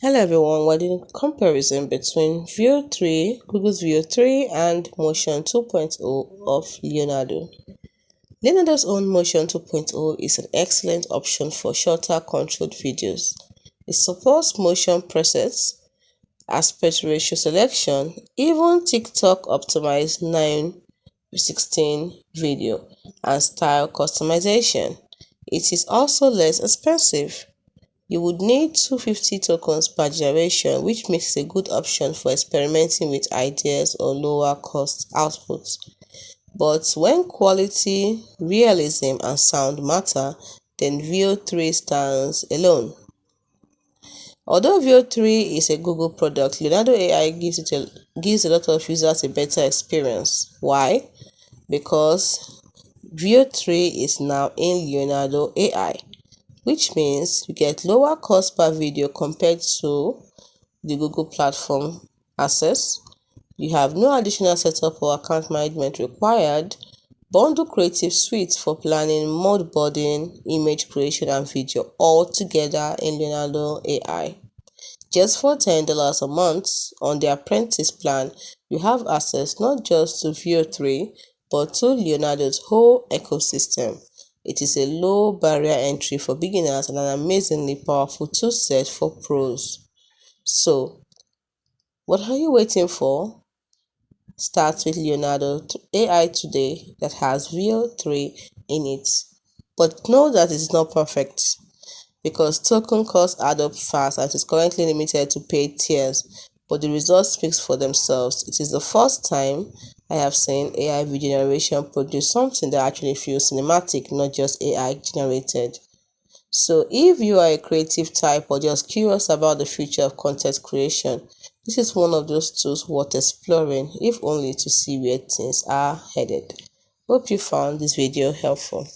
Hello everyone, we're doing a comparison between Veo 3, Google's Veo 3 and Motion 2.0 of Leonardo. Leonardo's own Motion 2.0 is an excellent option for shorter controlled videos. It supports motion presets, aspect ratio selection, even TikTok optimized 9:16 video, and style customization. It is also less expensive. You would need 250 tokens per generation, which makes it a good option for experimenting with ideas or lower cost outputs. But when quality, realism, and sound matter, then Veo 3 stands alone. Although Veo 3 is a Google product, Leonardo AI gives a lot of users a better experience. Why? Because Veo 3 is now in Leonardo AI, which means you get lower cost per video compared to the Google platform access. You have no additional setup or account management required. Bundle Creative Suite for planning, mood boarding, image creation, and video all together in Leonardo AI. Just for $10 a month on the Apprentice plan, you have access not just to Veo 3, but to Leonardo's whole ecosystem. It is a low barrier entry for beginners and an amazingly powerful toolset for pros. So, what are you waiting for? Start with Leonardo AI today that has Veo 3 in it. But know that it's not perfect, because token costs add up fast and it is currently limited to paid tiers, but the results speak for themselves. It is the first time I have seen AI video generation produce something that actually feels cinematic, not just AI generated. So if you are a creative type or just curious about the future of content creation, this is one of those tools worth exploring, if only to see where things are headed. Hope you found this video helpful.